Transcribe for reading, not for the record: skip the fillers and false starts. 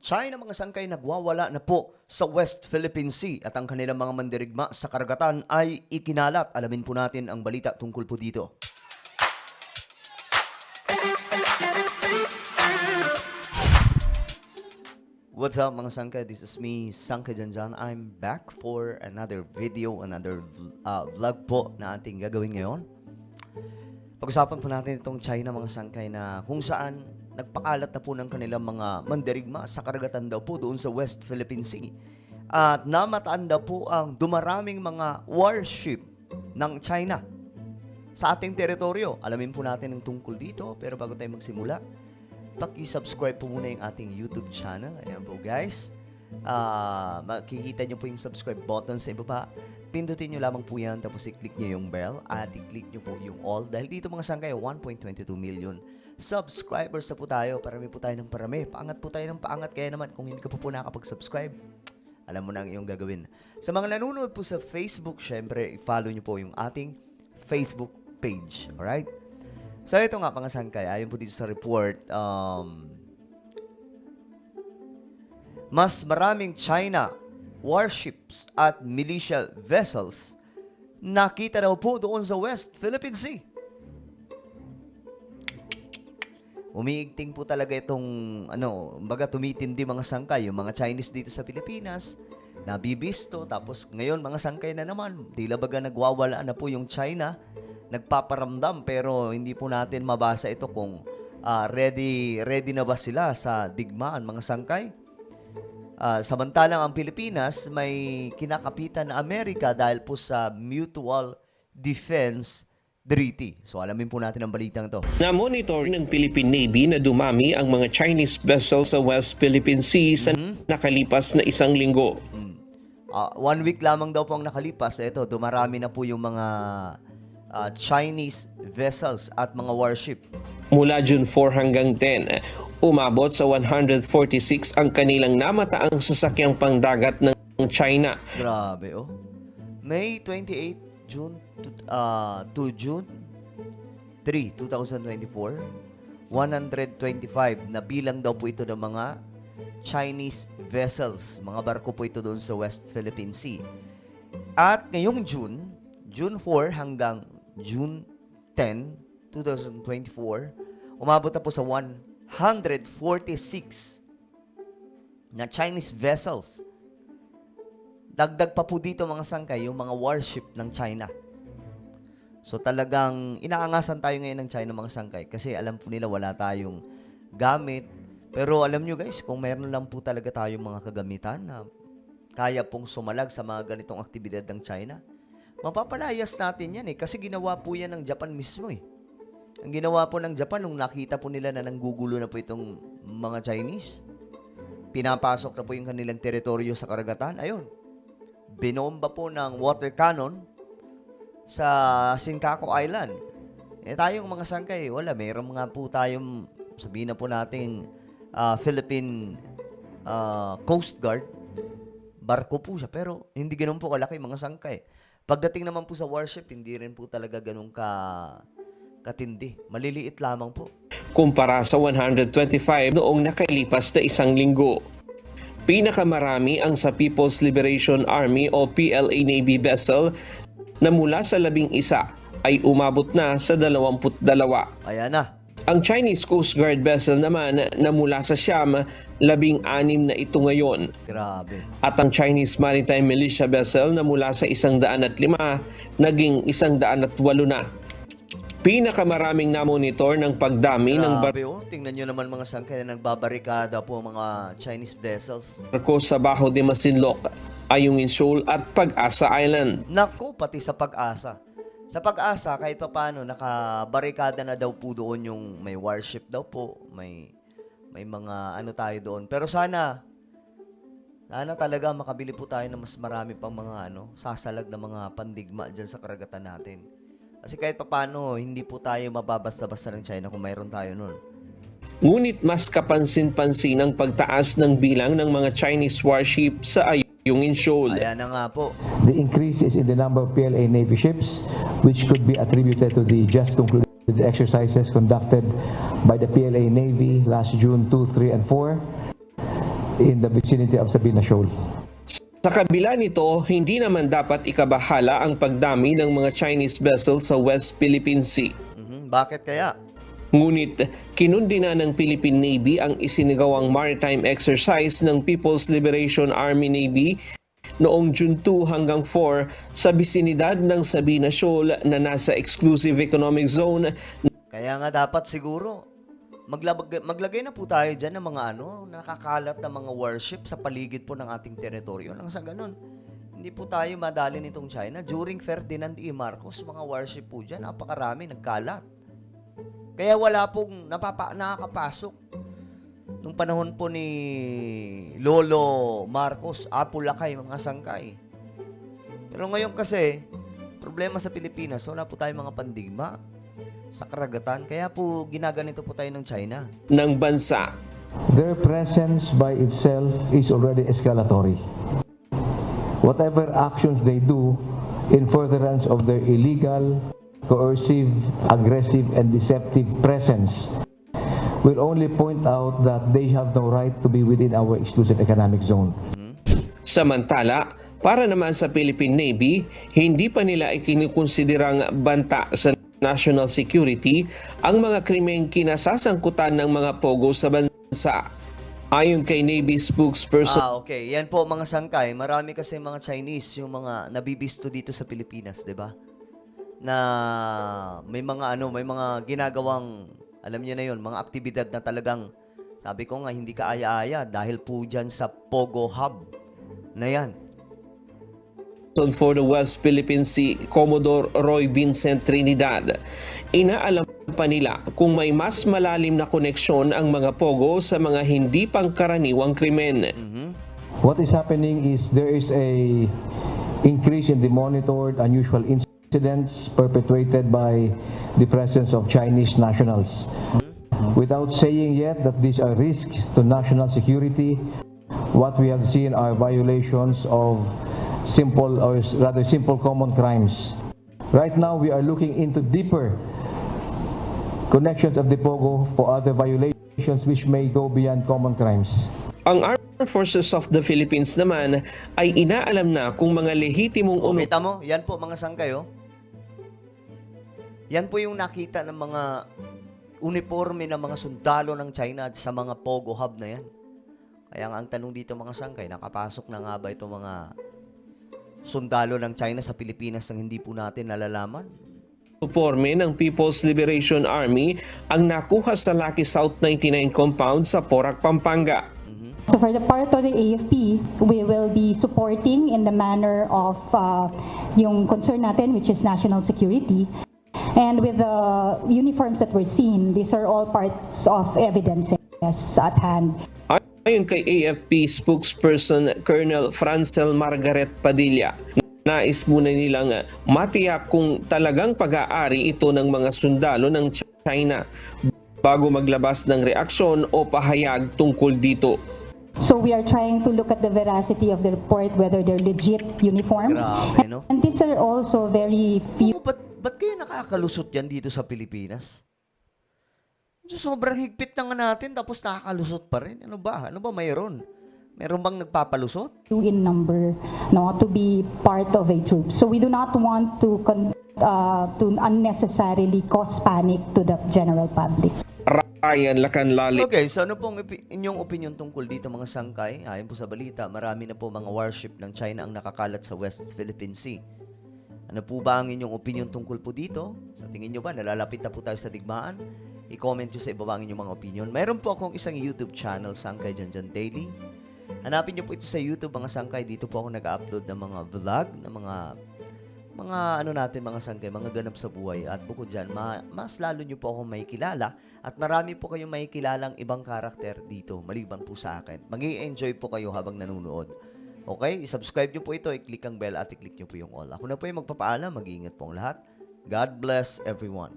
China mga sangkay nagwawala na po sa West Philippine Sea at ang kanilang mga mandirigma sa karagatan ay ikinalat. Alamin po natin ang balita tungkol po dito. What's up mga sangkay? This is me, Sangkay Janjan. I'm back for another video, another vlog po na ating gagawin ngayon. Pag-usapan po natin itong China mga sangkay na kung saan nagpakalat na po ng kanilang mga mandirigma sa karagatan daw po doon sa West Philippine Sea. At namataan daw po ang dumaraming mga warship ng China sa ating teritoryo. Alamin po natin ang tungkol dito, pero bago tayo magsimula, paki-subscribe po muna yung ating YouTube channel. Ayan po guys. Makikita nyo po yung subscribe button sa ibaba. Pindutin nyo lamang po yan, tapos i-click nyo yung bell at i-click nyo po yung all. Dahil dito mga sangkay, 1.22 million subscribers na po tayo. Parami po tayo ng parami. Paangat po tayo ng paangat. Kaya naman, kung hindi ka po nakapag-subscribe, alam mo na ang iyong gagawin. Sa mga nanonood po sa Facebook, syempre, i-follow nyo po yung ating Facebook page. Alright? So, ito nga, mga sangkay. Ayon po dito sa report, mas maraming China warships at militia vessels nakita daw po doon sa West Philippine Sea. Umiigting po talaga itong, baga tumitindi mga sangkay. Yung mga Chinese dito sa Pilipinas, nabibisto. Tapos ngayon, mga sangkay na naman. Tila baga nagwawala na po yung China. Nagpaparamdam, pero hindi po natin mabasa ito kung ready na ba sila sa digmaan, mga sangkay. Samantalang ang Pilipinas, may kinakapitan na Amerika dahil po sa Mutual Defense Treaty. So alamin po natin ang balitang to. Na-monitor ng Philippine Navy na dumami ang mga Chinese vessels sa West Philippine Sea sa nakalipas na isang linggo. 1 week lamang daw po ang nakalipas. Ito, dumarami na po yung mga Chinese vessels at mga warship. Mula June 4 hanggang 10, umabot sa 146 ang kanilang namataang sasakyang pangdagat ng China. Grabe, oh. May 28 to June 3, 2024, 125 na bilang daw po ito ng mga Chinese vessels. Mga barko po ito doon sa West Philippine Sea. At ngayong June 4 hanggang June 10, 2024, umabot na po sa 146 na Chinese vessels. Dagdag pa po dito mga sangkay, yung mga warship ng China. So talagang inaangasan tayo ngayon ng China mga sangkay kasi alam po nila wala tayong gamit. Pero alam nyo guys, kung meron lang po talaga tayong mga kagamitan na kaya pong sumalag sa mga ganitong aktibidad ng China, mapapalayas natin yan kasi ginawa po yan ng Japan mismo Ang ginawa po ng Japan nung nakita po nila na nanggugulo na po itong mga Chinese, pinapasok na po yung kanilang teritoryo sa karagatan. Ayun, binomba po ng water cannon sa Senkaku Island. Tayong mga sangkay, wala. Meron nga po tayong, sabihin na po natin, Philippine Coast Guard. Barko po siya, pero hindi ganun po kalaki mga sangkay. Pagdating naman po sa warship, hindi rin po talaga ganun katindi. Maliliit lamang po. Kumpara sa 125 noong nakalipas na isang linggo. Pinakamarami ang sa People's Liberation Army o PLA Navy vessel na mula sa 11 ay umabot na sa 22. Ayan na. Ang Chinese Coast Guard vessel naman na mula sa Siam, 16 na ito ngayon. Grabe. At ang Chinese Maritime Militia vessel na mula sa 105 naging 108 na. Pinakamaraming namonitor ng pagdami ng Grabe, tingnan nyo naman mga sangkay na nagbabarikada po mga Chinese vessels. barko sa Bajo de Masinloc, Ayungin Shoal at Pag-asa Island. Naku, pati sa Pag-asa. Sa Pag-asa, kahit pa paano, nakabarikada na daw po doon yung may warship daw po. May mga tayo doon. Pero sana talaga makabili po tayo ng mas marami pang mga sasalag na mga pandigma dyan sa karagatan natin. Kasi kahit pa paano, hindi po tayo mababasta-basta ng China kung mayroon tayo nun. Ngunit mas kapansin-pansin ang pagtaas ng bilang ng mga Chinese warship sa Ayungin Shoal. Ayan na nga po. The increase is in the number of PLA Navy ships, which could be attributed to the just concluded exercises conducted by the PLA Navy last June 2, 3, and 4. in the vicinity of Sabina Shoal. Sa kabila nito, hindi naman dapat ikabahala ang pagdami ng mga Chinese vessels sa West Philippine Sea. Bakit kaya? Ngunit kinundina ng Philippine Navy ang isinagawang maritime exercise ng People's Liberation Army Navy noong June 2 hanggang 4 sa bisinidad ng Sabina Shoal na nasa exclusive economic zone. Kaya nga dapat siguro, maglagay na po tayo dyan ng mga nakakalat na mga warship sa paligid po ng ating teritoryo. Nang sa ganun, hindi po tayo madali nitong China. During Ferdinand E. Marcos, mga warship po dyan, napakarami, nagkalat. Kaya wala pong nakakapasok. Nung panahon po ni Lolo Marcos, Apulakay, mga sangkay. Pero ngayon kasi, problema sa Pilipinas, wala po tayong mga pandigma sa karagatan. Kaya po ginaganito po tayo ng China. Ng bansa. Their presence by itself is already escalatory. Whatever actions they do in furtherance of their illegal, coercive, aggressive, and deceptive presence will only point out that they have no right to be within our exclusive economic zone. Samantala, para naman sa Philippine Navy, hindi pa nila ikinukonsiderang banta sa national security ang mga krimeng kinasasangkutan ng mga pogo sa bansa. Ayon kay Navy spokesperson Okay. Yan po mga sangkay. Marami kasi mga Chinese yung mga nabibisto dito sa Pilipinas, 'di ba? Na may mga may mga ginagawang, alam niyo na 'yon, mga aktibidad na talagang sabi ko nga hindi ka aya-aya dahil po diyan sa Pogo Hub na 'yan. for the West Philippine Sea, Commodore Roy Vincent Trinidad. Inaalam pa nila kung may mas malalim na koneksyon ang mga pogo sa mga hindi pangkaraniwang krimen. What is happening is there is a increase in the monitored unusual incidents perpetrated by the presence of Chinese nationals. Without saying yet that these are risks to national security, what we have seen are violations of simple or rather simple common crimes. Right now we are looking into deeper connections of the Pogo for other violations which may go beyond common crimes. Ang Armed Forces of the Philippines naman ay inaalam na kung mga lehitimong Kita mo, yan po mga sangkay, oh. Yan po yung nakita ng mga uniforme ng mga sundalo ng China sa mga Pogo Hub na yan. Kaya nga ang tanong dito mga sangkay, nakapasok na nga ba itong mga sundalo ng China sa Pilipinas nang hindi po natin nalalaman? uniforme ng People's Liberation Army ang nakuha sa Lucky South 99 compound sa Porac, Pampanga. So for the part of the AFP, we will be supporting in the manner of yung concern natin, which is national security. And with the uniforms that we're seeing, these are all parts of evidences at hand. Ayon kay AFP spokesperson Colonel Francel Margaret Padilla, nais muna nilang matiyak kung talagang pag-aari ito ng mga sundalo ng China bago maglabas ng reaksyon o pahayag tungkol dito. So we are trying to look at the veracity of the report, whether they're legit uniforms. Grabe, no? And these are also very few. Ba't kayo nakakalusot yan dito sa Pilipinas? So, sobrang higpit na nga natin tapos nakakalusot pa rin. Ano ba? Ano ba mayroon? Meron bang nagpapalusot? In number, no, to be part of a troop. So we do not want to unnecessarily cause panic to the general public. Ryan Lacanlali. Okay, so ano pong inyong opinion tungkol dito mga sangkay? Ayon po sa balita, marami na po mga warship ng China ang nakakalat sa West Philippine Sea. Ano po ba ang inyong opinion tungkol po dito? Sa tingin nyo ba, nalalapit na po tayo sa digmaan? I-comment nyo sa ibaba ang inyong mga opinion. Mayroon po akong isang YouTube channel, Sangkay Janjan Daily. Hanapin nyo po ito sa YouTube, mga sangkay. Dito po ako nag-upload ng mga vlog, ng mga mga sangkay, mga ganap sa buhay. At bukod dyan, mas lalo nyo po ako makikilala. At marami po kayong makikilalang ibang karakter dito, maliban po sa akin. Mag-i-enjoy po kayo habang nanonood. Okay? I-subscribe nyo po ito, i-click ang bell at i-click nyo po yung all. Ako na po yung magpapaalam. Mag-iingat po ang lahat. God bless everyone.